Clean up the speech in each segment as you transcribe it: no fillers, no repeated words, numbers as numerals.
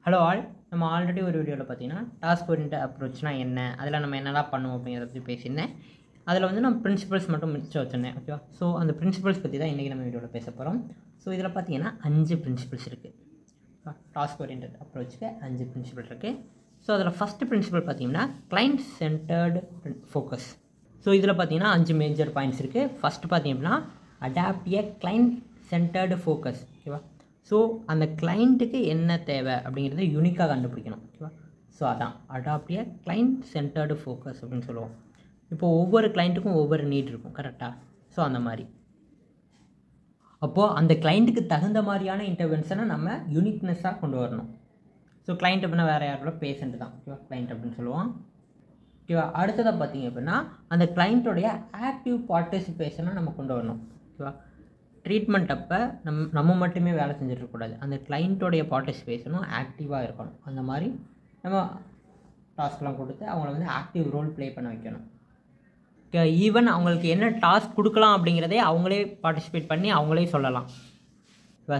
Hello all, நம்ம already ஒரு வீடியோவில் பார்த்தீங்கன்னா டாஸ்க் ஓரியன்டட் அப்ரோச்னா என்ன, அதில் நம்ம என்னெல்லாம் பண்ணுவோம் அப்படிங்கிறத பற்றி பேசியிருந்தேன். அதில் வந்து நம்ம பிரின்சிபல்ஸ் மட்டும் மிச்சம் வச்சுருந்தேன். ஓகேவா? ஸோ அந்த பிரின்சிபல்ஸ் பற்றி தான் இன்றைக்கி நம்ம வீடியோவில் பேச போகிறோம். ஸோ இதில் பார்த்தீங்கன்னா 5 பிரின்சிபல்ஸ் இருக்குது. டாஸ்க் ஓரியன்டட் அப்ரோச்சுக்கு 5 பிரின்சிபல் இருக்குது. ஸோ அதில் ஃபஸ்ட்டு பிரின்சிபல் பார்த்தீங்கன்னா கிளைண்ட் சென்டர்டு ஃபோக்கஸ். ஸோ இதில் பார்த்தீங்கன்னா 5 மேஜர் பாயிண்ட்ஸ் இருக்குது. ஃபஸ்ட்டு பார்த்தீங்கன்னா அடாப்ட் எ கிளைண்ட் சென்டர்டு ஃபோக்கஸ். ஓகேவா? ஸோ அந்த கிளைண்ட்டுக்கு என்ன தேவை அப்படிங்கிறத யூனிக்காக கண்டுபிடிக்கணும். ஓகேவா? ஸோ அதான் அடாப்ட் எ கிளைண்ட் சென்டர்டு ஃபோக்கஸ் அப்படின்னு சொல்லுவோம். இப்போது ஒவ்வொரு கிளைண்ட்டுக்கும் ஒவ்வொரு நீட் இருக்கும், கரெக்டாக? ஸோ அந்த மாதிரி அப்போது அந்த கிளைண்ட்டுக்கு தகுந்த மாதிரியான இன்டர்வென்ஷனை நம்ம யூனிக்னஸாக கொண்டு வரணும். ஸோ கிளைண்ட் அப்படின்னா வேறு யாரோட பேஷண்ட் தான். ஓகேவா? கிளைண்ட் அப்படின்னு சொல்லுவோம். ஓகேவா? அடுத்ததாக பார்த்தீங்க அப்படின்னா அந்த கிளைண்ட்டோடைய ஆக்டிவ் பார்ட்டிசிபேஷனை நம்ம கொண்டு வரணும். ஓகேவா? ட்ரீட்மெண்ட் அப்போ நம்ம மட்டுமே வேலை செஞ்சிடக்கூடாது, அந்த கிளைண்ட்டோடைய பார்ட்டிசிபேஷனும் ஆக்டிவாக இருக்கணும். அந்த மாதிரி நம்ம டாஸ்க்லாம் கொடுத்து அவங்கள வந்து ஆக்டிவ் ரோல் ப்ளே பண்ண வைக்கணும். ஈவன் அவங்களுக்கு என்ன டாஸ்க் கொடுக்கலாம் அப்படிங்கிறதே அவங்களே பார்ட்டிசிபேட் பண்ணி அவங்களே சொல்லலாம்.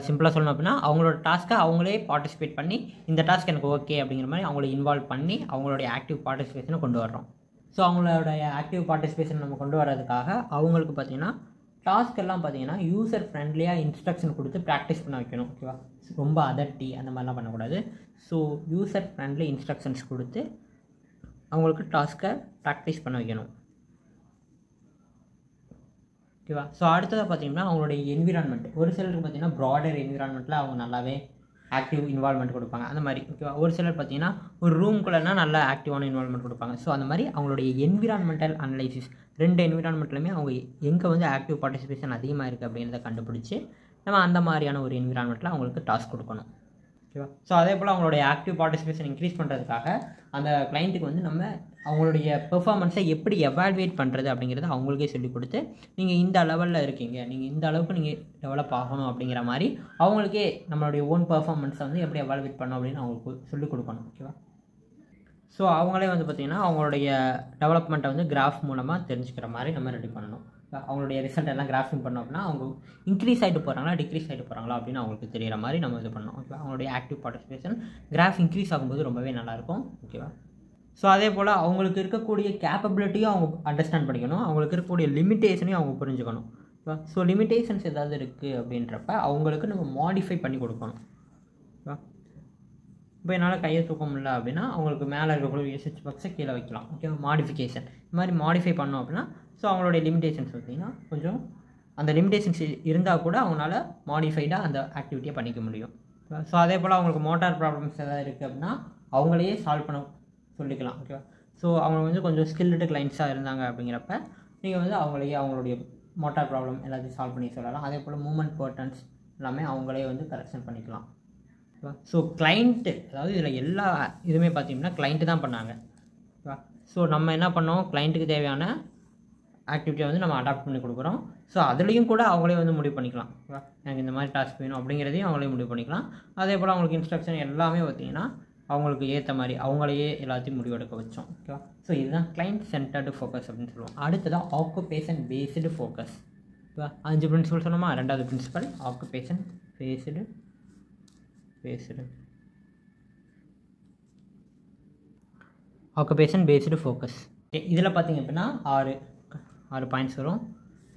சிம்பிளாக சொல்லணும் அப்படின்னா அவங்களோட டாஸ்க்கை அவங்களே பார்ட்டிசிபேட் பண்ணி இந்த டாஸ்க் எனக்கு ஓகே அப்படிங்கிற மாதிரி அவங்கள இன்வால்வ் பண்ணி அவங்களுடைய ஆக்டிவ் பார்ட்டிசிபேஷனை கொண்டு வர்றோம். ஸோ அவங்களுடைய ஆக்டிவ் பார்ட்டிசிபேஷன் நம்ம கொண்டு வர்றதுக்காக அவங்களுக்கு பார்த்திங்கன்னா டாஸ்க் எல்லாம் பார்த்தீங்கன்னா யூசர் ஃப்ரெண்ட்லியாக இன்ஸ்ட்ரக்ஷன் கொடுத்து ப்ராக்டிஸ் பண்ண வைக்கணும். ஓகேவா? ரொம்ப அதட்டி அந்த மாதிரிலாம் பண்ணக்கூடாது. ஸோ யூசர் ஃப்ரெண்ட்லி இன்ஸ்ட்ரக்ஷன்ஸ் கொடுத்து அவங்களுக்கு டாஸ்க்கை ப்ராக்டிஸ் பண்ண வைக்கணும். ஓகேவா? ஸோ அடுத்ததாக பார்த்தீங்கன்னா அவங்களுடைய என்விரான்மெண்ட். ஒரு சிலருக்கு பார்த்தீங்கன்னா ப்ராடர் என்விரான்மெண்ட்டில் அவங்க நல்லாவே ஆக்டிவ் இன்வால்மெண்ட் கொடுப்பாங்க, அந்த மாதிரி. ஓகேவா? ஒரு சிலர் பார்த்தீங்கன்னா ஒரு ரூம்குள்ளேனா நல்லா ஆக்டிவான இன்வால்மெண்ட் கொடுப்பாங்க. ஸோ அந்த மாதிரி அவங்களுடைய என்விரான்மெண்டல் அனலைசிஸ், 2 என்விரான்மெண்ட்லையுமே அவங்க எங்கே வந்து ஆக்டிவ் பார்ட்டிசிபேஷன் அதிகமாக இருக்குது அப்படிங்கிறத கண்டுபிடிச்சி நம்ம அந்த மாதிரியான ஒரு என்விரான்மெண்ட்டில் அவங்களுக்கு டாஸ்க் கொடுக்கணும். ஓகேவா? ஸோ அதே போல் அவங்களுடைய ஆக்டிவ் பார்ட்டிசிபேஷன் இன்க்ரீஸ் பண்ணுறதுக்காக அந்த கிளைண்ட்டுக்கு வந்து நம்ம அவங்களுடைய பெர்ஃபார்மன்ஸை எப்படி எவால்வேட் பண்ணுறது அப்படிங்கிறத அவங்களுக்கே சொல்லிக் கொடுத்து நீங்கள் இந்த லெவலில் இருக்கீங்க, நீங்கள் இந்த அளவுக்கு நீங்கள் டெவலப் ஆகணும் அப்படிங்கிற மாதிரி அவங்களுக்கே நம்மளுடைய ஓன் பெர்ஃபார்மன்ஸை வந்து எப்படி எவால்வேட் பண்ணணும் அப்படின்னு அவங்களுக்கு சொல்லிக் கொடுக்கணும். ஓகேவா? ஸோ அவங்களே வந்து பார்த்திங்கன்னா அவங்களுடைய டெவலப்மெண்ட்டை வந்து கிராஃப் மூலமாக தெரிஞ்சுக்கிற மாதிரி நம்ம ரெடி பண்ணணும். அவங்களுடைய ரிசல்ட் எல்லாம் கிராஃபிங் பண்ணோம் அப்படின்னா அவங்க இன்க்ரீஸ் ஆகிட்டு போகிறாங்களா டிக்ரீஸ் ஆகிட்டு போகிறாங்களா அப்படின்னு அவங்களுக்கு தெரிகிற மாதிரி நம்ம இது பண்ணணும். ஓகேவா? அவங்களுடைய ஆக்டிவ் பார்ட்டிசிபேஷன் கிராஃப் இன்க்ரீஸ் ஆகும்போது ரொம்பவே நல்லாயிருக்கும். ஓகேவா? ஸோ அதே போல் அவங்களுக்கு இருக்கக்கூடிய கேப்பபிலிட்டியும் அவங்க அண்டர்ஸ்டாண்ட் பண்ணிக்கணும், அவங்களுக்கு இருக்கக்கூடிய லிமிட்டேஷனையும் அவங்க புரிஞ்சுக்கணும். ஓகேவா? ஸோ லிமிட்டேஷன்ஸ் ஏதாவது இருக்குது அப்படின்றப்ப அவங்களுக்கு நம்ம மாடிஃபை பண்ணி கொடுக்கணும். ஓகேவா? இப்போ என்னால் கையை தூக்க முடியல அப்படின்னா அவங்களுக்கு மேலே இருக்கக்கூடிய ஸ்விட்ச் பாக்ஸை கீழே வைக்கலாம். ஓகேவா? மாடிஃபிகேஷன் இந்த மாதிரி மாடிஃபை பண்ணோம் அப்படின்னா ஸோ அவங்களுடைய லிமிடேஷன்ஸ் பார்த்திங்கன்னா கொஞ்சம் அந்த லிமிடேஷன்ஸ் இருந்தால் கூட அவங்களால மாடிஃபைடாக அந்த ஆக்டிவிட்டியை பண்ணிக்க முடியும். ஸோ அதே போல் அவங்களுக்கு மோட்டார் ப்ராப்ளம்ஸ் எதாவது இருக்குது அப்படின்னா அவங்களையே சால்வ் பண்ண சொல்லிக்கலாம். ஓகேவா? ஸோ அவங்க வந்து கொஞ்சம் ஸ்கில்டு கிளைண்ட்ஸாக இருந்தாங்க அப்படிங்கிறப்ப நீங்கள் வந்து அவங்களையே அவங்களுடைய மோட்டார் ப்ராப்ளம் எல்லாத்தையும் சால்வ் பண்ணி சொல்லலாம். அதே போல் மூமெண்ட் பேட்டர்ன்ஸ் எல்லாமே அவங்களே வந்து கரெக்ஷன் பண்ணிக்கலாம். ஓகேவா? ஸோ கிளைண்ட்டு, அதாவது இதில் எல்லா இதுவுமே பார்த்திங்கன்னா கிளைண்ட்டு தான் பண்ணாங்க. ஓகேவா? ஸோ நம்ம என்ன பண்ணோம், கிளைண்ட்டுக்கு தேவையான ஆக்டிவிட்டியை வந்து நம்ம அடாப்ட் பண்ணி கொடுக்குறோம். ஸோ அதுலேயும் கூட அவங்களே வந்து முடிவு பண்ணிக்கலாம். ஓகேவா? எனக்கு இந்த மாதிரி டாஸ்க் வேணும் அப்படிங்கிறதையும் அவங்களே முடிவு பண்ணிக்கலாம். அதே போல் அவங்களுக்கு இன்ஸ்ட்ரக்ஷன் எல்லாமே பார்த்திங்கன்னா அவங்களுக்கு ஏற்ற மாதிரி அவங்களையே எல்லாத்தையும் முடிவெடுக்க வச்சோம். ஓகேவா? ஸோ இதுதான் கிளைண்ட் சென்டர்டு ஃபோக்கஸ் அப்படின்னு சொல்லுவோம். அடுத்ததான் ஆக்குபேஷன் பேஸ்டு ஃபோக்கஸ். ஓகேவா? 5 பிரின்சிபல் சொன்னோமா? 2வது principle occupation based occupation based focus. இதில் பார்த்திங்க அப்படின்னா 6 பாயிண்ட்ஸ் வரும்.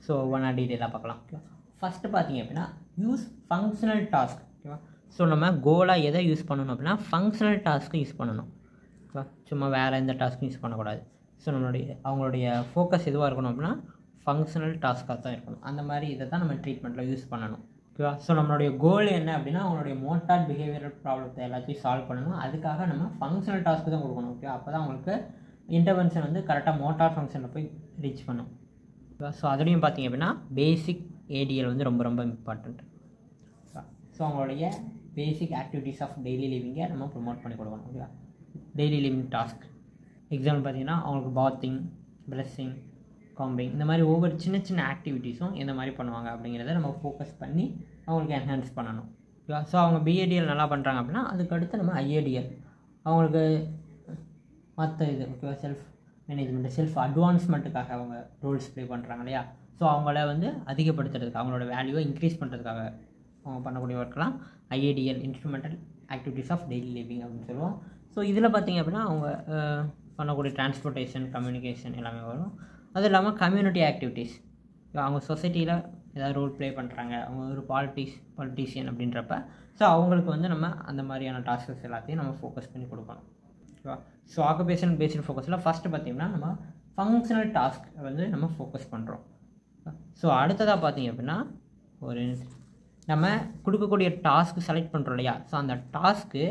ஸோ ஒன்றா டீட்டெயிலாக பார்க்கலாம். ஓகேவா? ஃபஸ்ட்டு பார்த்திங்க அப்படின்னா யூஸ் ஃபங்க்ஷனல் டாஸ்க். ஓகேவா? ஸோ நம்ம கோலாக எதை யூஸ் பண்ணணும் அப்படின்னா ஃபங்க்ஷனல் டாஸ்க்கு யூஸ் பண்ணணும். ஓகேவா? சும்மா வேறு எந்த டாஸ்க்கும் யூஸ் பண்ணக்கூடாது. ஸோ அவங்களுடைய ஃபோக்கஸ் எதுவாக இருக்கணும் அப்படின்னா ஃபங்க்ஷனல் டாஸ்க்காக தான் இருக்கணும். அந்த மாதிரி இதை தான் நம்ம ட்ரீட்மெண்ட்டில் யூஸ் பண்ணணும். ஓகேவா? ஸோ நம்மளுடைய கோல் என்ன அப்படின்னா அவங்களுடைய மோட்டார் பிஹேவியரல் ப்ராப்ளத்தை எல்லாத்தையும் சால்வ் பண்ணணும். அதுக்காக நம்ம ஃபங்க்ஷனல் டாஸ்க்கு தான் கொடுக்கணும். ஓகே? அப்போ தான் அவங்களுக்கு இன்டர்வென்ஷன் வந்து கரெக்டாக மோட்டார் ஃபங்க்ஷனில் போய் ரீச் பண்ணும். ஓகேவா? ஸோ அதுலேயும் பார்த்திங்க அப்படின்னா பேசிக் ஏடிஎல் வந்து ரொம்ப ரொம்ப இம்பார்ட்டண்ட். ஸோ அவங்களுடைய பேசிக் ஆக்டிவிட்டீஸ் ஆஃப் டெய்லி லிவிங்கை நம்ம ப்ரொமோட் பண்ணி கொடுக்கணும். ஓகேவா? டெய்லி லிவிங் டாஸ்க் எக்ஸாம்பிள் பார்த்திங்கன்னா அவங்களுக்கு பாத்திங், ப்ரெஸ்ஸிங், காம்பிங் இந்த மாதிரி ஒவ்வொரு சின்ன சின்ன ஆக்டிவிட்டீஸும் எந்த மாதிரி பண்ணுவாங்க அப்படிங்கிறத நம்ம ஃபோக்கஸ் பண்ணி அவங்களுக்கு என்ஹான்ஸ் பண்ணணும். ஓகேவா? ஸோ அவங்க பிஏடிஎல் நல்லா பண்ணுறாங்க அப்படின்னா அதுக்கடுத்து நம்ம ஐஏடிஎல் அவங்களுக்கு மற்ற இது. ஓகேவா? செல்ஃப் மேனேஜ்மெண்ட், செல்ஃப் அட்வான்ஸ்மெண்ட்டுக்காக அவங்க ரோல்ஸ் ப்ளே பண்ணுறாங்க இல்லையா? ஸோ அவங்கள வந்து அதிகப்படுத்துறதுக்கு அவங்களோட வேல்யூவை இன்க்ரீஸ் பண்ணுறதுக்காக அவங்க பண்ணக்கூடிய ஒர்க்கெலாம் IADL, instrumental activities of daily living அப்படின்னு சொல்லுவோம். ஸோ இதில் பார்த்திங்க அப்படின்னா அவங்க பண்ணக்கூடிய டிரான்ஸ்போர்ட்டேஷன், கம்யூனிகேஷன் எல்லாமே வரும். அது இல்லாமல் கம்யூனிட்டி ஆக்டிவிட்டீஸ், அவங்க சொசைட்டியில் ஏதாவது ரோல் ப்ளே பண்ணுறாங்க, அவங்க ஒரு பாலிட்டிஷியன் அப்படின்றப்ப ஸோ அவங்களுக்கு வந்து நம்ம அந்த மாதிரியான டாஸ்க்ஸ் எல்லாத்தையும் நம்ம ஃபோக்கஸ் பண்ணி கொடுக்கணும். ஓகேவா? ஸோ ஆக்குபேஷன் பேஸ்டு ஃபோக்கஸில் ஃபஸ்ட்டு பார்த்திங்கன்னா நம்ம ஃபங்க்ஷனல் டாஸ்க் வந்து நம்ம ஃபோக்கஸ் பண்ணுறோம். ஸோ அடுத்ததாக பார்த்திங்க அப்படின்னா ஒரு நம்ம கொடுக்கக்கூடிய டாஸ்க்கு செலக்ட் பண்ணுறோம் இல்லையா, ஸோ அந்த டாஸ்க்கு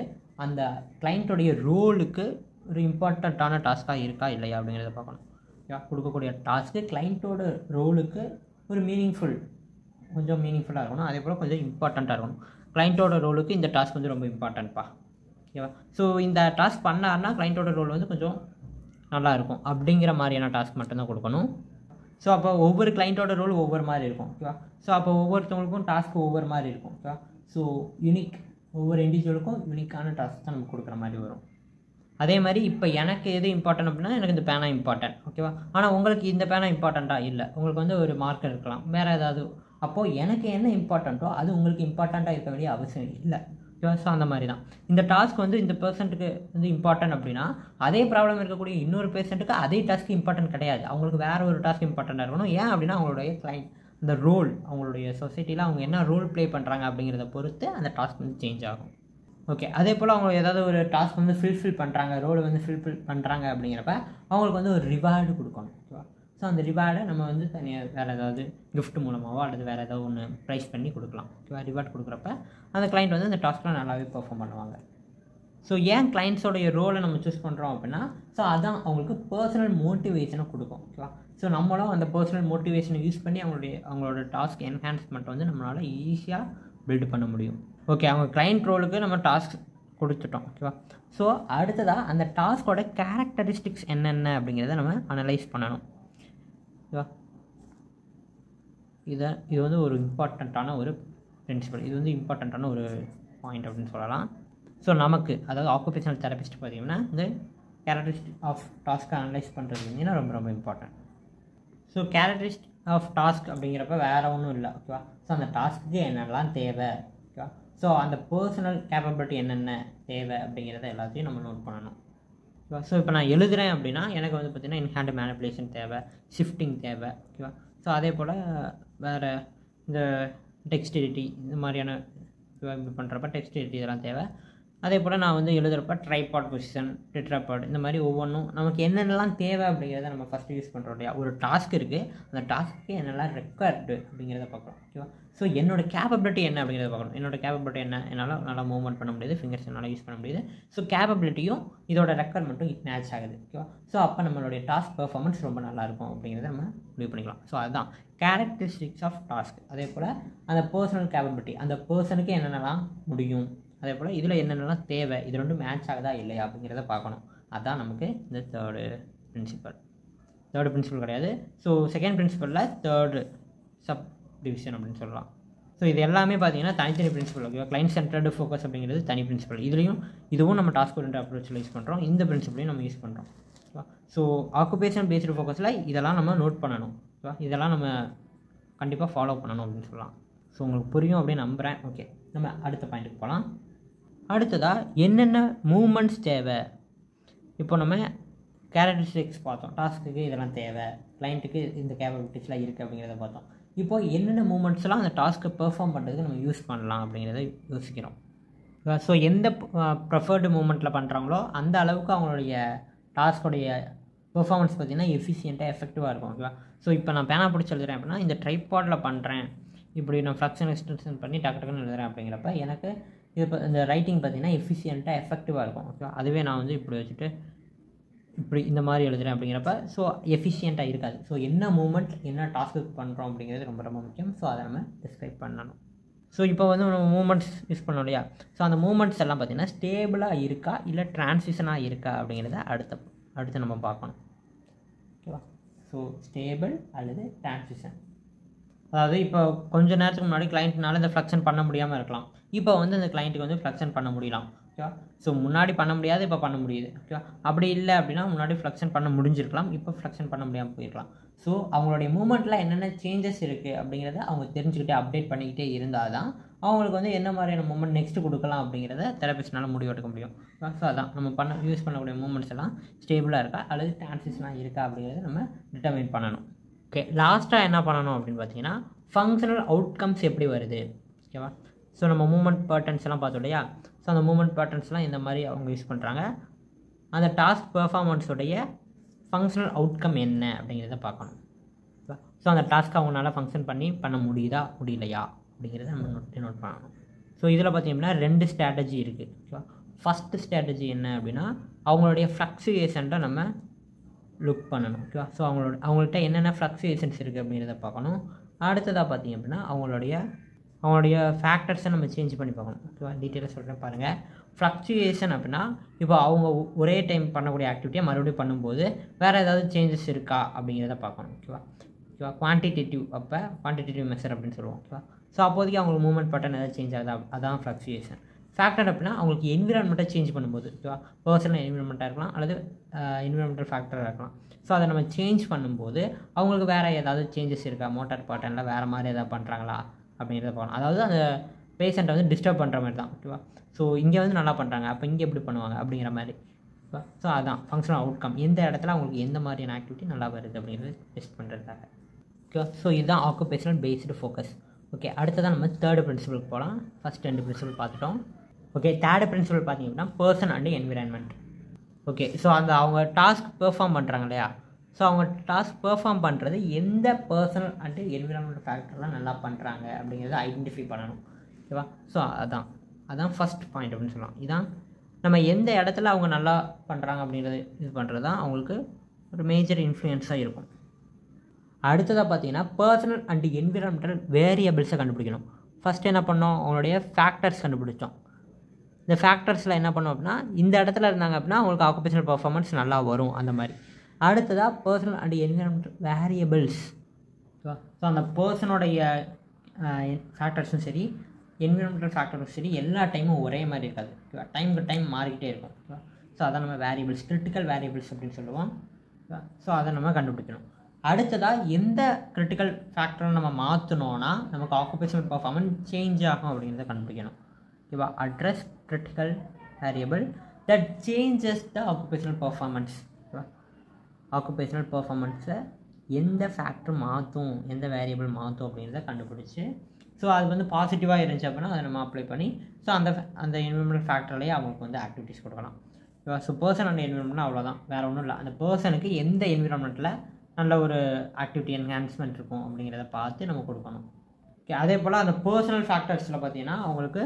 அந்த கிளைண்ட்டோடைய ரோலுக்கு ஒரு இம்பார்ட்டண்ட்டான டாஸ்க்காக இருக்கா இல்லையா அப்படிங்கிறத பார்க்கணும். ஓகேவா? கொடுக்கக்கூடிய டாஸ்க்கு கிளைண்ட்டோட ரோலுக்கு ஒரு கொஞ்சம் மீனிங்ஃபுல்லாக இருக்கணும், அதே போல் கொஞ்சம் இம்பார்ட்டண்ட்டாக இருக்கணும். கிளைண்ட்டோட ரோலுக்கு இந்த டாஸ்க் வந்து ரொம்ப இம்பார்ட்டன்ட்ப்பா. ஓகேவா? ஸோ இந்த டாஸ்க் பண்ணாருன்னா கிளைண்ட்டோட ரோல் வந்து கொஞ்சம் நல்லாயிருக்கும் அப்படிங்கிற மாதிரியான டாஸ்க் மட்டும்தான் கொடுக்கணும். ஸோ அப்போ ஒவ்வொரு கிளைண்ட்டோட ரோல் ஒவ்வொரு மாதிரி இருக்கும். ஓகேவா? ஸோ அப்போ ஒவ்வொருத்தவங்களுக்கும் டாஸ்க் ஒவ்வொரு மாதிரி இருக்கும். ஓகேவா? ஸோ ஒவ்வொரு இண்டிவிஜுவலுக்கும் யூனிக்கான டாஸ்க் தான் நம்ம கொடுக்குற மாதிரி வரும். அதே மாதிரி இப்போ எனக்கு எது இம்பார்ட்டன்ட் அப்படின்னா எனக்கு இந்த பேனா இம்பார்ட்டன்ட். ஓகேவா? ஆனால் உங்களுக்கு இந்த பேனா இம்பார்ட்டண்ட்டாக இல்லை, உங்களுக்கு வந்து ஒரு மார்க்கர் இருக்கலாம், வேறு ஏதாவது. அப்போது எனக்கு என்ன இம்பார்ட்டண்ட்டோ அது உங்களுக்கு இம்பார்ட்டண்ட்டாக இருக்க வேண்டிய அவசியம் இல்லை. ஓகேவா? ஸோ அந்த மாதிரி தான் இந்த டாஸ்க் வந்து இந்த பர்சன்ட்டுக்கு வந்து இம்பார்ட்டன்ட் அப்படின்னா அதே ப்ராப்ளம் இருக்கக்கூடிய இன்னொரு பேஷண்ட்டுக்கு அதே டாஸ்க்கு இம்பார்ட்டன்ட் கிடையாது, அவங்களுக்கு வேறு ஒரு டாஸ்க் இம்பார்ட்டண்ட்டாக இருக்கணும். ஏன் அப்படின்னா அவங்களுடைய கிளைண்ட் அந்த ரோல், அவங்களுடைய சொசைட்டியில் அவங்க என்ன ரோல் ப்ளே பண்ணுறாங்க அப்படிங்கிறத பொறுத்து அந்த டாஸ்க் வந்து சேஞ்ச் ஆகும். ஓகே, அதே போல் அவங்க ஏதாவது ஒரு டாஸ்க் வந்து ஃபில்ஃபில் பண்ணுறாங்க, ரோல் வந்து ஃபில்ஃபில் பண்ணுறாங்க அப்படிங்கிறப்ப அவங்களுக்கு வந்து ஒரு ரிவார்டு கொடுக்கணும். ஓகேவா? ஸோ அந்த ரிவார்டை நம்ம வந்து தனியாக வேறு ஏதாவது கிஃப்ட் மூலமாகவோ அல்லது வேறு ஏதாவது ஒன்று ப்ரைஸ் பண்ணி கொடுக்கலாம். ஓகேவா? ரிவார்டு கொடுக்குறப்ப அந்த கிளைண்ட் வந்து அந்த டாஸ்க்கில் நல்லாவே பெர்ஃபார்ம் பண்ணுவாங்க. ஸோ ஏன் கிளைண்ட்ஸோடைய ரோலை நம்ம சூஸ் பண்ணுறோம் அப்படின்னா ஸோ அதான் அவங்களுக்கு பர்சனல் மோட்டிவேஷனை கொடுக்கும். ஓகேவா? ஸோ நம்மளும் அந்த பர்சனல் மோட்டிவேஷனை யூஸ் பண்ணி அவங்களோட டாஸ்க் என்ஹான்ஸ்மெண்ட் வந்து நம்மளால் ஈஸியாக பில்டு பண்ண முடியும். ஓகே, அவங்க கிளைண்ட் ரோலுக்கு நம்ம டாஸ்க் கொடுத்துட்டோம். ஓகேவா? ஸோ அடுத்ததாக அந்த டாஸ்கோட கேரக்டரிஸ்டிக்ஸ் என்னென்ன அப்படிங்கிறத நம்ம அனலைஸ் பண்ணணும். ஓகேவா? இது வந்து ஒரு இம்பார்ட்டண்ட்டான ஒரு பிரின்சிபல், இது வந்து இம்பார்ட்டண்ட்டான ஒரு பாயிண்ட் அப்படின்னு சொல்லலாம். ஸோ நமக்கு அதாவது ஆக்குபேஷனல் தெரபிஸ்ட் பார்த்திங்கன்னா இந்த கேரக்டரிஸ்டிக் ஆஃப் டாஸ்க்கை அனலைஸ் பண்ணுறது பார்த்தீங்கன்னா ரொம்ப ரொம்ப important. So characteristic of task அப்படிங்கிறப்ப வேறு ஒன்றும் இல்லை. ஓகேவா? ஸோ அந்த டாஸ்க்கு என்னெல்லாம் தேவை, ஓகேவா? ஸோ அந்த பர்சனல் கேப்பபிலிட்டி என்னென்ன தேவை அப்படிங்கிறத எல்லாத்தையும் நம்ம நோட் பண்ணணும். ஓகேவா? ஸோ இப்போ நான் எழுதுகிறேன் அப்படின்னா எனக்கு வந்து பார்த்திங்கன்னா இன்ஹேண்ட் மேனிப்புலேஷன் தேவை, ஷிஃப்டிங் தேவை. ஓகேவா? ஸோ அதே போல் வேறு இந்த டெக்ஸ்டிலிட்டி இந்த மாதிரியான இப்படி பண்ணுறப்ப டெக்ஸ்டிலிட்டி இதெல்லாம் தேவை. அதே போல் நான் வந்து எழுதுகிறப்ப ட்ரைபாட் பொசிஷன், டெட்ராபாட் இந்த மாதிரி ஒவ்வொன்றும் நமக்கு என்னென்னலாம் தேவை அப்படிங்கிறத நம்ம ஃபஸ்ட்டு யூஸ் பண்ணுறோம் இல்லையா. ஒரு டாஸ்க் இருக்குது, அந்த டாஸ்க்கு என்னெல்லாம் ரெக்வயர்டு அப்படிங்கிறத பார்க்குறோம். ஓகேவா? ஸோ என்னோடய கேப்பபிலிட்டி என்ன அப்படிங்கிறத பார்க்கணும். என்னோடய கேப்பபிலிட்டி என்ன, என்னால் நல்லா மூவ்மெண்ட் பண்ண முடியுது, ஃபிங்கர்ஸ் என்னால் யூஸ் பண்ண முடியுது. ஸோ கேப்பபிலிட்டியும் இதோட ரெக்வயர்மெண்ட்டும் மேட்ச் ஆகுது. ஓகேவா? ஸோ அப்போ நம்மளுடைய டாஸ்க் பெர்ஃபார்மன்ஸ் ரொம்ப நல்லாயிருக்கும் அப்படிங்கிறத நம்ம முடிவு பண்ணிக்கலாம். ஸோ அதுதான் கேரக்டரிஸ்டிக்ஸ் ஆஃப் டாஸ்க். அதே போல் அந்த பர்சனல் கேப்பபிலிட்டி, அந்த பர்சனுக்கு என்னென்னலாம் முடியும், அதே போல் இதில் என்னென்னலாம் தேவை, இது ரெண்டும் மேட்ச் ஆகுதா இல்லையா அப்படிங்கிறத பார்க்கணும். அதுதான் நமக்கு இந்த தேர்டு பிரின்சிபல் கிடையாது. ஸோ செகண்ட் பிரின்சிபலில் தேர்டு சப் டிவிஷன் அப்படின்னு சொல்லலாம். ஸோ இது எல்லாமே பார்த்தீங்கன்னா தனித்தனி பிரின்சிபல். ஓகேவா? கிளைண்ட் சென்டர்டு ஃபோக்கஸ் அப்படிங்கிறது தனி பிரின்சிபல். இதுவும் நம்ம டாஸ்க் ஓரியன்ட் அப்ரோச்சில் யூஸ் பண்ணுறோம், இந்த பிரின்சிபலையும் நம்ம யூஸ் பண்ணுறோம். ஓகேவா? ஸோ ஆக்குபேஷன் பேஸ்டு ஃபோக்கஸில் இதெல்லாம் நம்ம நோட் பண்ணணும். ஓகேவா? இதெல்லாம் நம்ம கண்டிப்பாக ஃபாலோ பண்ணணும் அப்படின்னு சொல்லலாம். ஸோ உங்களுக்கு புரியும் அப்படின்னு நம்புகிறேன். ஓகே, நம்ம அடுத்த பாயிண்ட்டுக்கு போகலாம். அடுத்ததாக என்னென்ன மூமெண்ட்ஸ் தேவை. இப்போ நம்ம கேரக்டரிஸ்டிக்ஸ் பார்த்தோம், டாஸ்க்குக்கு இதெல்லாம் தேவை, கிளைண்ட்டுக்கு இந்த கேப்பபிலிட்டிஸ்லாம் இருக்குது அப்படிங்கிறத பார்த்தோம். இப்போ என்னென்ன மூமெண்ட்ஸ்லாம் அந்த டாஸ்க்கை பெர்ஃபார்ம் பண்ணுறதுக்கு நம்ம யூஸ் பண்ணலாம் அப்படிங்கிறத யோசிக்கிறோம். ஸோ எந்த ப்ரிஃபர்டு மூமெண்ட்டில் பண்ணுறாங்களோ அந்த அளவுக்கு அவங்களுடைய டாஸ்கோடைய பெர்ஃபார்மன்ஸ் பார்த்திங்கன்னா எஃபிஷியண்ட்டாக எஃபெக்டிவாக இருக்கும். ஓகேவா? ஸோ இப்போ நான் பேனா பிடிச்சி எழுதுறேன் அப்படின்னா இந்த ட்ரைபாடில் பண்ணுறேன், இப்படி நான் ஃப்ளக்ஷன் எக்ஸ்டென்ஷன் பண்ணி டக்குன்னு எழுதுறேன் அப்படிங்கிறப்ப எனக்கு இது இப்போ இந்த ரைட்டிங் பார்த்திங்கன்னா எஃபிஷியண்ட்டாக எஃபெக்டிவாக இருக்கும். ஓகேவா? அதுவே நான் வந்து இப்படி வச்சுட்டு இப்படி இந்த மாதிரி எழுதுறேன் அப்படிங்கிறப்ப ஸோ எஃபிஷியண்ட்டாக இருக்காது. ஸோ என்ன மூமெண்ட் என்ன டாஸ்க்கு பண்ணுறோம் அப்படிங்கிறது ரொம்ப ரொம்ப முக்கியம். ஸோ அதை நம்ம டிஸ்கிரைப் பண்ணணும். ஸோ இப்போ வந்து நம்ம மூமெண்ட்ஸ் யூஸ் பண்ணோம் இல்லையா. ஸோ அந்த மூமெண்ட்ஸ் எல்லாம் பார்த்திங்கன்னா ஸ்டேபிளாக இருக்கா இல்லை ட்ரான்சிஷனாக இருக்கா அப்படிங்கிறத அடுத்து நம்ம பார்க்கணும். ஓகேவா? ஸோ ஸ்டேபிள் அல்லது ட்ரான்சிஷன், அதாவது இப்போ கொஞ்சம் நேரத்துக்கு முன்னாடி கிளைண்ட்னால இந்த ஃப்ளக்ஷன் பண்ண முடியாமல் இருக்கலாம், இப்போ வந்து அந்த கிளைண்ட்டுக்கு வந்து ஃப்ளக்ஷன் பண்ண முடியலாம். ஓகேவா? ஸோ முன்னாடி பண்ண முடியாது, இப்போ பண்ண முடியுது. ஓகேவா? அப்படி இல்லை அப்படின்னா முன்னாடி ஃப்ளக்ஷன் பண்ண முடிஞ்சிருக்கலாம், இப்போ ஃப்ளக்ஷன் பண்ண முடியாமல் போயிருக்கலாம். ஸோ அவங்களுடைய மூமெண்ட்டில் என்னென்ன சேஞ்சஸ் இருக்குது அப்படிங்கிறத அவங்க தெரிஞ்சுக்கிட்டே அப்டேட் பண்ணிக்கிட்டே இருந்தால் தான் அவங்களுக்கு வந்து என்ன மாதிரியான மூமெண்ட் நெக்ஸ்ட்டு கொடுக்கலாம் அப்படிங்கிறத தெரபிஸ்ட்னால முடிவெடுக்க முடியும். ஸோ அதான் நம்ம யூஸ் பண்ணக்கூடிய மூமெண்ட்ஸ் எல்லாம் ஸ்டேபிளாக இருக்கா அல்லது டிரான்சிஷனாக இருக்கா அப்படிங்கிறத நம்ம டிட்டர்மைன் பண்ணணும். ஓகே, லாஸ்ட்டாக என்ன பண்ணணும் அப்படின்னு பார்த்தீங்கன்னா ஃபங்க்ஷனல் அவுட்கம்ஸ் எப்படி வருது. ஓகேவா? ஸோ நம்ம மூமெண்ட் பேட்டர்ன்ஸ் எல்லாம் பார்த்தோம் இல்லையா? ஸோ அந்த மூமெண்ட் பேட்டர்ன்ஸ்லாம் இந்த மாதிரி அவங்க யூஸ் பண்ணுறாங்க. அந்த டாஸ்க் பெர்ஃபார்மன்ஸுடைய ஃபங்க்ஷனல் அவுட்கம் என்ன அப்படிங்கிறத பார்க்கணும். ஸோ அந்த டாஸ்க்கு அவங்களால ஃபங்க்ஷன் பண்ண முடியுதா முடியலையா அப்படிங்கிறத நம்ம நோட் பண்ணணும். ஸோ இதில் பார்த்திங்கன்னா 2 ஸ்ட்ராட்டஜி இருக்குது. ஓகேவா? ஃபஸ்ட்டு ஸ்ட்ராட்டஜி என்ன அப்படின்னா அவங்களுடைய ஃப்ளக்சுவேஷன்ட்ட நம்ம லுக் பண்ணணும். ஓகேவா? ஸோ அவங்கள்ட்ட என்னென்ன ஃப்ளக்சுவேஷன்ஸ் இருக்குது அப்படிங்கிறத பார்க்கணும். அடுத்ததாக பார்த்திங்க அப்படின்னா அவங்களுடைய ஃபேக்டர்ஸை நம்ம சேஞ்ச் பண்ணி பார்க்கணும். ஓகேவா? டீட்டெயிலாக சொல்கிறேன் பாருங்கள். ஃப்ளக்சுவேஷன் அப்படின்னா இப்போ அவங்க ஒரே டைம் பண்ணக்கூடிய ஆக்டிவிட்டியை மறுபடியும் பண்ணும்போது வேறு ஏதாவது சேஞ்சஸ் இருக்கா அப்படிங்கிறத பார்க்கணும். ஓகேவா? குவான்டிடேட்டிவ் மெஷர் அப்படின்னு சொல்லுவோம். ஓகேவா? ஸோ அப்போதைக்கு அவங்களுக்கு மூவ்மெண்ட் பேட்டர்ன் ஏதாவது சேஞ்ச் ஆகுது, அதான் ஃப்ளக்சுவேஷன். ஃபேக்டர் அப்படின்னா அவங்களுக்கு என்விரான்மெண்ட்டை சேஞ்ச் பண்ணும்போது, ஓகேவா, பர்சனல் என்விரான்மெண்ட்டாக இருக்கலாம் அல்லது என்விரான்மெண்டல் ஃபேக்டராக இருக்கலாம். ஸோ அதை நம்ம சேஞ்ச் பண்ணும்போது அவங்களுக்கு வேறு ஏதாவது சேஞ்சஸ் இருக்கா, மோட்டார் பேட்டர்னில் வேறு மாதிரி எதாவது பண்ணுறாங்களா அப்படிங்கிறத பார்க்கணும். அதாவது அந்த பேஷண்ட்டை வந்து டிஸ்டர்ப் பண்ணுற மாதிரி தான். ஓகேவா? ஸோ இங்கே வந்து நல்லா பண்ணுறாங்க, அப்போ இங்கே எப்படி பண்ணுவாங்க அப்படிங்கிற மாதிரி. ஸோ அதான் ஃபங்க்ஷனல் அவுட்கம், எந்த இடத்துல அவங்களுக்கு எந்த மாதிரியான ஆக்டிவிட்டி நல்லா வருது அப்படிங்கிறது டெஸ்ட் பண்ணுறதுக்காக. ஓகே, ஸோ இதுதான் ஆக்குபேஷனல் பேஸ்டு ஃபோக்கஸ். ஓகே, அடுத்ததான் நம்ம தேர்டு பிரின்சிபலுக்கு போகலாம். ஃபஸ்ட் 2 பிரின்சிபல் பார்த்துட்டோம். ஓகே, தேர்டு பிரின்சிபல் பார்த்தீங்கன்னா person and environment. Okay, so அவங்க டாஸ்க் பெர்ஃபார்ம் பண்ணுறாங்க இல்லையா? ஸோ அவங்க டாஸ்க் பெர்ஃபார்ம் பண்ணுறது எந்த பர்சனல் அண்ட் என்விரான்மெண்ட் ஃபேக்டர்லாம் நல்லா பண்ணுறாங்க அப்படிங்கிறத ஐடென்டிஃபை பண்ணணும். ஓகேவா? ஸோ அதான் ஃபஸ்ட் பாயிண்ட் அப்படின்னு சொல்லலாம். இதான் நம்ம எந்த இடத்துல அவங்க நல்லா பண்ணுறாங்க அப்படிங்கிறது இது பண்ணுறது தான் அவங்களுக்கு ஒரு மேஜர் இன்ஃப்ளூயன்ஸாக இருக்கும். அடுத்ததாக பார்த்தீங்கன்னா பர்சனல் அண்ட் என்விரான்மெண்டல் வேரியபிள்ஸை கண்டுபிடிக்கணும். ஃபஸ்ட்டு என்ன பண்ணோம், அவங்களுடைய ஃபேக்டர்ஸ் கண்டுபிடிச்சோம். இந்த ஃபேக்டர்ஸில் என்ன பண்ணோம் அப்படின்னா இந்த இடத்துல இருந்தாங்க அப்படின்னா அவங்களுக்கு ஆக்குபேஷனல் பர்ஃபார்மன்ஸ் நல்லா வரும் அந்த மாதிரி. அடுத்ததாக personal and environmental variables. So அந்த பர்சனோடைய ஃபேக்டர்ஸும் சரி என்விரான்மெண்டல் ஃபேக்டரும் சரி எல்லா டைமும் ஒரே மாதிரி இருக்காது. ஓகேவா? டைமுக்கு டைம் மாறிக்கிட்டே இருக்கும். ஓகேவா? ஸோ அதான் நம்ம வேரியபிள்ஸ், கிரிட்டிக்கல் வேரியபிள்ஸ் அப்படின்னு சொல்லுவோம். ஸோ அதை நம்ம கண்டுபிடிக்கணும். அடுத்ததாக எந்த கிரிட்டிக்கல் ஃபேக்டரை நம்ம மாற்றினோன்னா நமக்கு ஆக்குபேஷனல் பர்ஃபார்மன்ஸ் சேஞ்ச் ஆகும் அப்படிங்கிறத கண்டுபிடிக்கணும். ஓகேவா? Address critical variable that changes the occupational performance. ஓகேவா? ஆக்குபேஷனல் பர்ஃபார்மன்ஸை எந்த ஃபேக்டர் மாற்றும், எந்த வேரியபிள் மாற்றும் அப்படிங்கிறத கண்டுபிடிச்சி, ஸோ அது வந்து பாசிட்டிவாக இருந்துச்சு அப்படின்னா அதை நம்ம அப்ளை பண்ணி ஸோ அந்த என்விரான்மெண்டல் ஃபேக்டர்லேயே அவங்களுக்கு வந்து ஆக்டிவிட்டிஸ் கொடுக்கலாம். ஓகேவா? ஸோ பர்சன் அண்ட் என்விரான்மெண்ட்னா அவ்வளோதான், வேறு ஒன்றும் இல்லை. அந்த பர்சனுக்கு எந்த என்விரான்மெண்ட்டில் நல்ல ஒரு ஆக்டிவிட்டி என்ஹான்ஸ்மெண்ட் இருக்கும் அப்படிங்கிறத பார்த்து நம்ம கொடுக்கணும். ஓகே, அதே போல் அந்த பர்சனல் ஃபேக்டர்ஸில் பார்த்தீங்கன்னா அவங்களுக்கு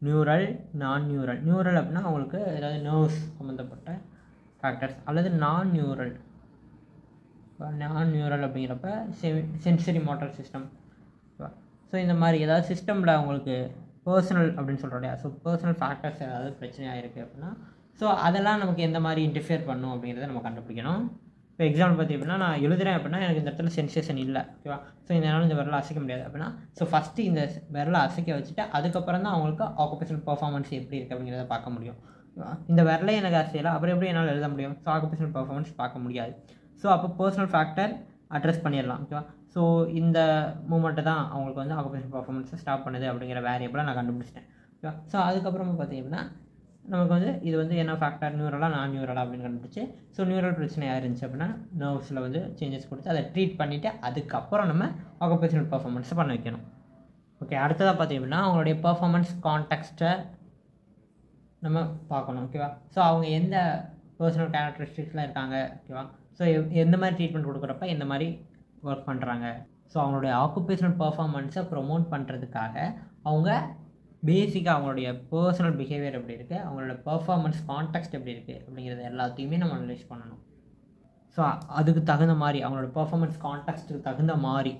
நியூரல், நான் நியூரல் அப்படின்னா அவங்களுக்கு ஏதாவது நர்வ்ஸ் சம்மந்தப்பட்ட ஃபேக்டர்ஸ், அல்லது நான் நியூரல் அப்படிங்கிறப்ப சென்சரி மோட்டார் சிஸ்டம். ஸோ இந்த மாதிரி ஏதாவது சிஸ்டமில் அவங்களுக்கு பர்சனல் அப்படின்னு சொல்கிறோம் இல்லையா? ஸோ பர்சனல் ஃபேக்டர்ஸ் ஏதாவது பிரச்சனையாக இருக்குது அப்படின்னா ஸோ அதெல்லாம் நமக்கு எந்த மாதிரி இன்டர்ஃபியர் பண்ணும் அப்படிங்கிறத நம்ம கண்டுபிடிக்கணும். இப்போ எக்ஸாம்பிள் பார்த்தீங்கன்னா நான் எழுதுகிறேன் அப்படின்னா எனக்கு இந்த இடத்துல சென்சேஷன் இல்லை. ஓகேவா? ஸோ இதனால் இந்த விரலை அசைக்க முடியாது அப்படின்னா ஸோ ஃபஸ்ட்டு இந்த விரலை அசைக்க வச்சுட்டு அதுக்கப்புறம் தான் அவங்களுக்கு ஆக்குபேஷனல் பர்ஃபார்மன்ஸ் எப்படி இருக்குது அப்படிங்கிறத பார்க்க முடியும். இந்த விரலே எனக்கு அசையலை, அப்புறம் எப்படி என்னால் எழுத முடியும்? ஸோ ஆக்குபேஷனல் பர்ஃபார்மன்ஸ் பார்க்க முடியாது. ஸோ அப்போ பர்சனல் ஃபேக்டர் அட்ரஸ் பண்ணிடலாம். ஓகேவா? ஸோ இந்த மூமெண்ட்டை தான் அவங்களுக்கு வந்து ஆக்குபேஷனல் பர்ஃபார்மன்ஸை ஸ்டாப் பண்ணுது அப்படிங்கிற வேரியபிளை நான் கண்டுபிடிச்சிட்டேன். ஓகேவா? ஸோ அதுக்கப்புறமா பார்த்தீங்கன்னா நமக்கு வந்து இது வந்து என்ன ஃபேக்டர், நியூரலாக நான் நியூரலாக அப்படின்னு கண்டுபிடிச்சி ஸோ நியூரல் பிரச்சனையாக இருந்துச்சு அப்படின்னா நர்வ்ஸில் வந்து சேஞ்சஸ் கொடுத்து அதை ட்ரீட் பண்ணிவிட்டு அதுக்கப்புறம் நம்ம ஆக்குபேஷனல் பர்ஃபார்மன்ஸை பண்ண வைக்கணும். ஓகே, அடுத்ததாக பார்த்தீங்கன்னா அவங்களுடைய பர்ஃபார்மன்ஸ் கான்டெக்ஸ்ட்டை நம்ம பார்க்கணும். ஓகேவா? ஸோ அவங்க எந்த பர்சனல் கேரக்டரிஸ்டிக்ஸ்லாம் இருக்காங்க. ஓகேவா? ஸோ எந்த மாதிரி ட்ரீட்மெண்ட் கொடுக்குறப்ப எந்த மாதிரி ஒர்க் பண்ணுறாங்க. ஸோ அவங்களுடைய ஆக்குபேஷனல் பர்ஃபார்மன்ஸை ப்ரொமோட் பண்ணுறதுக்காக அவங்க பேசிக்காக அவங்களுடைய பர்சனல் பிஹேவியர் எப்படி இருக்குது, அவங்களோட பர்ஃபார்மன்ஸ் கான்டெக்ஸ்ட் எப்படி இருக்குது அப்படிங்கிறது எல்லாத்தையுமே நம்ம அனலைஸ் பண்ணணும். ஸோ அதுக்கு தகுந்த மாதிரி அவங்களோட பர்ஃபார்மன்ஸ் கான்டெக்ஸ்ட்டுக்கு தகுந்த மாதிரி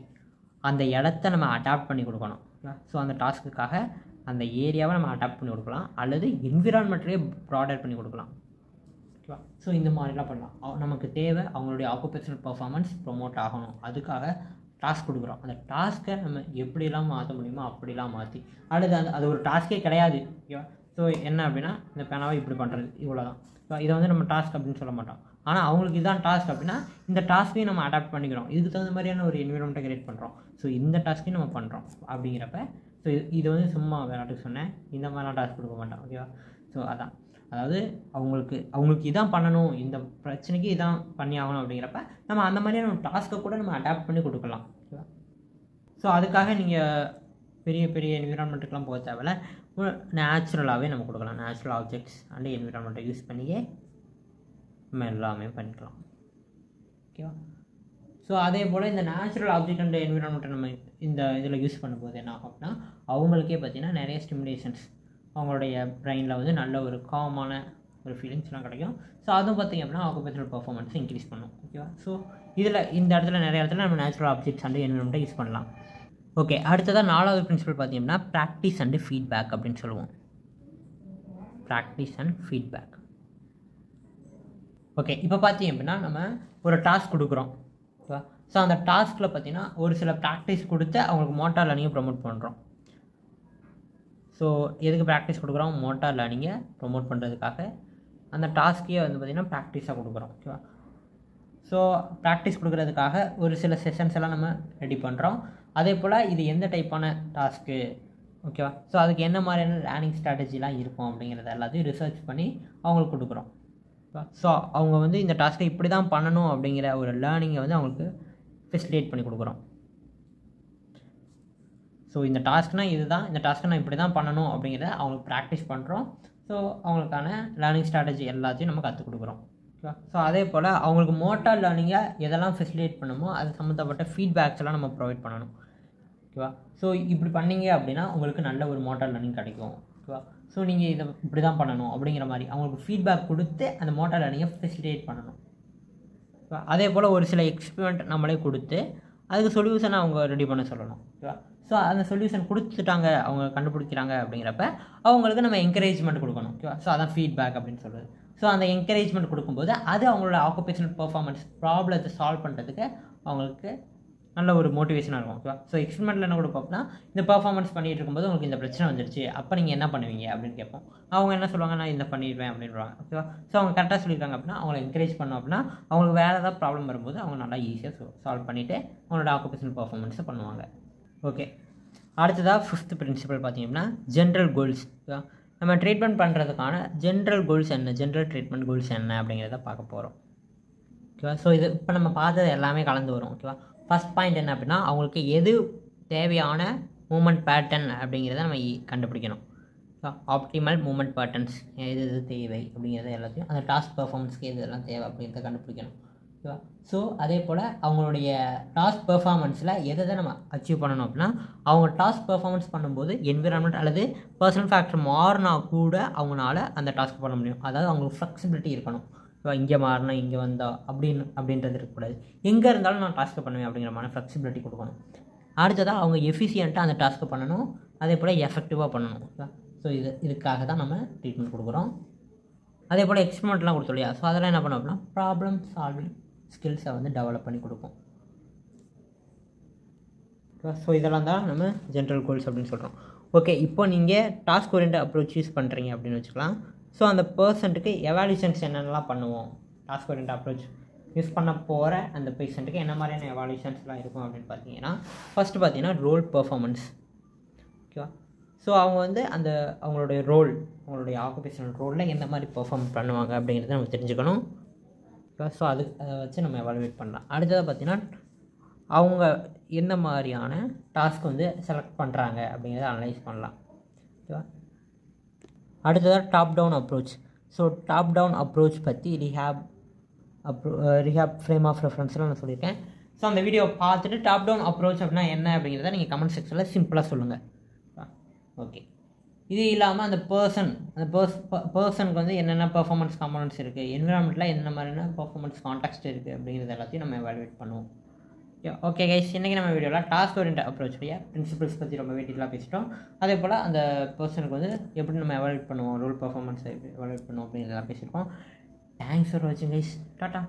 அந்த இடத்த நம்ம அடாப்ட் பண்ணி கொடுக்கணும். ஸோ அந்த டாஸ்க்குக்காக அந்த ஏரியாவை நம்ம அடாப்ட் பண்ணி கொடுக்கலாம், அல்லது என்விரான்மெண்ட்லேயே ப்ராடர் பண்ணி கொடுக்கலாம். ஓகேவா? ஸோ இந்த மாதிரிலாம் பண்ணலாம். நமக்கு தேவை அவங்களுடைய ஆக்குபேஷனல் பர்ஃபார்மன்ஸ் ப்ரொமோட் ஆகணும், அதுக்காக டாஸ்க் கொடுக்குறோம். அந்த டாஸ்க்கை நம்ம எப்படிலாம் மாற்ற முடியுமோ அப்படிலாம் மாற்றி, அடுத்து அது ஒரு டாஸ்க்கே கிடையாது. ஓகேவா? ஸோ என்ன அப்படின்னா இந்த பேனாவை இப்படி பண்ணுறது இவ்வளோ தான். ஸோ இதை வந்து நம்ம டாஸ்க் அப்படின்னு சொல்ல மாட்டோம். ஆனால் அவங்களுக்கு இதுதான் டாஸ்க் அப்படின்னா இந்த டாஸ்க்கையும் நம்ம அடாப்ட் பண்ணிக்கிறோம், இதுக்கு தகுந்த மாதிரியான ஒரு என்விரான்மெண்ட்டை கிரியேட் பண்ணுறோம். ஸோ இந்த டாஸ்க்கையும் நம்ம பண்ணுறோம் அப்படிங்கிறப்ப ஸோ இது வந்து சும்மா விளையாட்டுக்கு சொன்னேன், இந்த மாதிரிலாம் டாஸ்க் கொடுக்க மாட்டேன். ஓகேவா? ஸோ அதான், அதாவது அவங்களுக்கு இதான் பண்ணணும், இந்த பிரச்சனைக்கு இதான் பண்ணி ஆகணும் அப்படிங்கிறப்ப நம்ம அந்த மாதிரியான ஒரு டாஸ்க்கை கூட நம்ம அடாப்ட் பண்ணி கொடுக்கலாம். ஓகேவா? ஸோ அதுக்காக நீங்கள் பெரிய பெரிய என்விரான்மெண்ட்டுக்கெலாம் போக தேவையில்ல, நேச்சுரலாகவே நம்ம கொடுக்கலாம். நேச்சுரல் ஆப்ஜெக்ட்ஸ் அண்ட் என்விரான்மெண்ட்டை யூஸ் பண்ணியே நம்ம எல்லாமே பண்ணிக்கலாம். ஓகேவா? ஸோ அதே போல் இந்த நேச்சுரல் ஆப்ஜெக்ட் அண்ட் என்விரான்மெண்ட்டை நம்ம இந்த இதில் யூஸ் பண்ணும்போது என்ன ஆகும் அப்படின்னா, அவங்களுக்கே பார்த்திங்கன்னா நிறைய ஸ்டிமுலேஷன்ஸ், அவங்களுடைய பிரெயினில் வந்து நல்ல ஒரு காமான ஒரு ஃபீலிங்ஸ்லாம் கிடைக்கும். ஸோ அதுவும் பார்த்திங்க அப்படின்னா ஆக்குபேஷனல் பர்ஃபார்மன்ஸை இன்க்ரீஸ் பண்ணும். ஓகேவா? ஸோ இதில் இந்த இடத்துல நிறைய இடத்துல நம்ம நேச்சுரல் ஆப்ஜெக்ட்ஸ் அண்ட் என்விரான்மெண்ட்டை யூஸ் பண்ணலாம். ஓகே, அடுத்ததாக 4வது பிரின்சிபல் பார்த்திங்கன்னா ப்ராக்டிஸ் அண்டு ஃபீட்பேக் அப்படின்னு சொல்லுவோம். Practice and feedback. ஓகே, இப்போ பார்த்திங்க அப்படின்னா நம்ம ஒரு டாஸ்க் கொடுக்குறோம். ஓகேவா? ஸோ அந்த டாஸ்கில் பார்த்திங்கன்னா ஒரு சில ப்ராக்டிஸ் கொடுத்து அவங்களுக்கு மோட்டார் லேர்னிங்கை ப்ரொமோட் பண்ணுறோம். ஸோ எதுக்கு ப்ராக்டிஸ் கொடுக்குறோம்? மோட்டார் லேர்னிங்கை ப்ரொமோட் பண்ணுறதுக்காக அந்த டாஸ்க்கையே வந்து பார்த்திங்கன்னா ப்ராக்டிஸாக கொடுக்குறோம். ஓகேவா? ஸோ ப்ராக்டிஸ் கொடுக்குறதுக்காக ஒரு சில செஷன்ஸ் எல்லாம் நம்ம ரெடி பண்ணுறோம். அதே போல் இது எந்த டைப்பான டாஸ்க்கு, ஓகேவா? ஸோ அதுக்கு என்ன மாதிரியான லேர்னிங் ஸ்ட்ராட்டஜிலாம் இருக்கும் அப்படிங்கிறத எல்லாத்தையும் ரிசர்ச் பண்ணி அவங்களுக்கு கொடுக்குறோம். ஸோ அவங்க வந்து இந்த டாஸ்க்கை இப்படி தான் பண்ணணும் அப்படிங்கிற ஒரு லேர்னிங்கை வந்து அவங்களுக்கு ஃபெசிலிட்டேட் பண்ணி கொடுக்குறோம். ஸோ இந்த டாஸ்க்னால் இது தான், இந்த டாஸ்க்கை நான் இப்படி தான் பண்ணணும் அப்படிங்கிறத அவங்களுக்கு ப்ராக்டிஸ் பண்ணுறோம். ஸோ அவங்களுக்கான லேர்னிங் ஸ்ட்ராட்டஜி எல்லாத்தையும் நம்ம கற்றுக் கொடுக்குறோம். ஓகேவா? ஸோ அதே போல் அவங்களுக்கு மோட்டார் லேர்னிங்கை எதெல்லாம் ஃபெசிலிட்டேட் பண்ணுமோ அது சம்மந்தப்பட்ட ஃபீட்பேக்ஸ் எல்லாம் நம்ம ப்ரொவைட் பண்ணணும். ஓகேவா? ஸோ இப்படி பண்ணீங்க அப்படின்னா உங்களுக்கு நல்ல ஒரு மோட்டார் லேர்னிங் கிடைக்கும். ஓகேவா? ஸோ நீங்கள் இதை இப்படி தான் பண்ணணும் அப்படிங்கிற மாதிரி அவங்களுக்கு ஃபீட்பேக் கொடுத்து அந்த மோட்டார் லேர்னிங்கை ஃபெசிலிட்டேட் பண்ணணும். ஓகேவா? அதே போல் ஒரு சில எக்ஸ்பெரிமெண்ட் நம்மளே கொடுத்து அதுக்கு சொல்யூஷனை அவங்க ரெடி பண்ண சொல்லணும். ஓகேவா? ஸோ அந்த சொல்யூஷன் கொடுத்துட்டாங்க, அவங்க கண்டுபிடிக்கிறாங்க அப்படிங்கிறப்ப அவங்களுக்கு நம்ம என்கரேஜ்மெண்ட் கொடுக்கணும். ஓகேவா? ஸோ அதான் ஃபீட்பேக் அப்படின்னு சொல்கிறது. ஸோ அந்த என்கரேஜ்மெண்ட் கொடுக்கும்போது அது அவங்களோட ஆக்குபேஷனல் பர்ஃபார்மன்ஸ் ப்ராப்ளத்தை சால்வ் பண்ணுறதுக்கு அவங்களுக்கு நல்ல ஒரு மோட்டிவேஷனாக இருக்கும். ஓகேவா? ஸோ எக்ஸ்பெரிமெண்ட்டில் என்ன கொடுப்போம்னா, இந்த பர்ஃபார்மன்ஸ் பண்ணிகிட்டு இருக்கும்போது உங்களுக்கு இந்த பிரச்சனை வந்துடுச்சு, அப்போ நீங்கள் என்ன பண்ணுவீங்க அப்படின்னு கேட்போம். அவங்க என்ன சொல்லுவாங்க, நான் இந்த பண்ணிடுவேன் அப்படின்றாங்க. ஓகேவா? ஸோ அவங்க கரெக்டாக சொல்லியிருக்காங்க அப்படின்னா அவங்களை என்கரேஜ் பண்ணோம் அப்படின்னா அவங்களுக்கு வேறு ஏதாவது ப்ராப்ளம் வரும்போது அவங்க நல்லா ஈஸியாக சால்வ் பண்ணிவிட்டு அவங்களோட ஆக்குபேஷனல் பர்ஃபார்மன்ஸை பண்ணுவாங்க. ஓகே, அடுத்ததாக 5th பிரின்சிபல் பார்த்தீங்கன்னா ஜென்ரல் கோல்ஸ். ஓகேவா? நம்ம ட்ரீட்மெண்ட் பண்ணுறதுக்கான ஜென்ரல் கோல்ஸ் என்ன, ஜென்ரல் ட்ரீட்மெண்ட் கோல்ஸ் என்ன அப்படிங்கிறத பார்க்க போகிறோம். ஓகேவா? ஸோ இது இப்போ நம்ம பார்த்தது எல்லாமே கலந்து வரும். ஓகேவா? ஃபஸ்ட் பாயிண்ட் என்ன அப்படின்னா அவங்களுக்கு எது தேவையான மூமெண்ட் பேட்டர்ன் அப்படிங்கிறத நம்ம கண்டுபிடிக்கணும். ஆப்டிமல் மூமெண்ட் பேட்டர்ன்ஸ் எது எது தேவை அப்படிங்கிறத எல்லாத்தையும் அந்த டாஸ்க் பர்ஃபார்மன்ஸ்க்கு எது எல்லாம் தேவை அப்படிங்கிறத கண்டுபிடிக்கணும். ஓகேவா? ஸோ அதே போல் அவங்களுடைய டாஸ்க் பெர்ஃபார்மன்ஸில் எதை நம்ம அச்சீவ் பண்ணணும் அப்படின்னா அவங்க டாஸ்க் பெர்ஃபார்மன்ஸ் பண்ணும்போது என்விரான்மெண்ட் அல்லது பர்சனல் ஃபேக்டர் மாறினா கூட அவங்களால அந்த டாஸ்க் பண்ண முடியும். அதாவது அவங்களுக்கு ஃப்ளெக்சிபிலிட்டி இருக்கணும். இங்கே மாறினா இங்கே வந்தால் அப்படின்றது இருக்கக்கூடாது. எங்கே இருந்தாலும் நான் டாஸ்க்கை பண்ணுவேன் அப்படிங்கிற மாதிரி ஃப்ளெக்சிபிலிட்டி கொடுக்கணும். அடுத்ததாக அவங்க எஃபிஷியண்ட்டாக அந்த டாஸ்க்கை பண்ணணும், அதே போல் எஃபெக்டிவாக பண்ணணும். ஓகேவா? ஸோ இதுக்காக தான் நம்ம ட்ரீட்மெண்ட் கொடுக்குறோம். அதே போல் எக்ஸ்பெரிமெண்ட்லாம் கொடுத்தோம் இல்லையா? ஸோ அதெல்லாம் என்ன பண்ணோம் அப்படின்னா ப்ராப்ளம் சால்விங் ஸ்கில்ஸை வந்து டெவலப் பண்ணி கொடுப்போம். ஸோ இதெல்லாம் தான் நம்ம ஜென்ரல் கோல்ஸ் அப்படின்னு சொல்கிறோம். ஓகே, இப்போ நீங்கள் டாஸ்க் ஓரியன்ட் அப்ரோச் யூஸ் பண்ணுறீங்க அப்படின்னு வச்சுக்கலாம். ஸோ அந்த பர்சன்ட்டுக்கு எவாலுவேஷன்ஸ் என்னென்னலாம் பண்ணுவோம், டாஸ்க் ஓரியன்ட் அப்ரோச் யூஸ் பண்ண போகிற அந்த பேஷண்ட்டுக்கு என்ன மாதிரியான எவாலுவேஷன்ஸ்லாம் இருக்கும் அப்படின்னு பார்த்தீங்கன்னா ஃபஸ்ட்டு பார்த்தீங்கன்னா ரோல் பெர்ஃபார்மன்ஸ். ஓகேவா? ஸோ அவங்க வந்து அவங்களுடைய ரோல், அவங்களுடைய ஆக்குபேஷனல் ரோலில் எந்த மாதிரி பெர்ஃபார்ம் பண்ணுவாங்க அப்படிங்கிறத நம்ம தெரிஞ்சுக்கணும். ஓகேவா? ஸோ அதை வச்சு நம்ம எவாலுவேட் பண்ணலாம். அடுத்ததாக பார்த்தீங்கன்னா அவங்க எந்த மாதிரியான டாஸ்க் வந்து செலக்ட் பண்ணுறாங்க அப்படிங்கிறத அனலைஸ் பண்ணலாம். ஓகேவா? அடுத்ததாக top down approach. So top down approach பற்றி ரிஹாப் ஃப்ரேம் ஆஃப் ரெஃபரன்ஸ்லாம் நான் சொல்லியிருக்கேன். ஸோ அந்த வீடியோ பார்த்துட்டு டாப் டவுன் அப்ரோச் அப்படின்னா என்ன அப்படிங்கிறத நீங்கள் கமெண்ட் செக்ஷனில் சிம்பிளாக சொல்லுங்கள். ஓகே, இது இல்லாமல் அந்த பர்சனுக்கு வந்து என்னென்ன பெர்ஃபார்மன்ஸ் காம்பனன்ட்ஸ் இருக்குது, என்விரான்மெண்ட்டில் என்ன மாதிரியான பெர்ஃபார்மன்ஸ் கான்டெக்ஸ்ட் இருக்குது அப்படிங்கிறது எல்லாத்தையும் நம்ம எவாலுவேட் பண்ணுவோம். ஓகே கைஸ், இன்றைக்கி நம்ம வீடியோவில் டாஸ்க் ஓரியன்ட் அப்ரோச்சுடைய பிரின்சிபல்ஸ் பற்றி ரொம்ப டீட்டெயிலாக பேசிட்டோம். அதே போல் அந்த பர்சனுக்கு வந்து எப்படி நம்ம எவாலுவேட் பண்ணுவோம், ரோல் பெர்ஃபார்மன்ஸை எப்படி எவாலுவேட் பண்ணுவோம் அப்படிங்கிறதெல்லாம் பேசியிருக்கோம். தேங்க்ஸ் ஃபார் வாட்சிங் கைஸ். டாட்டா.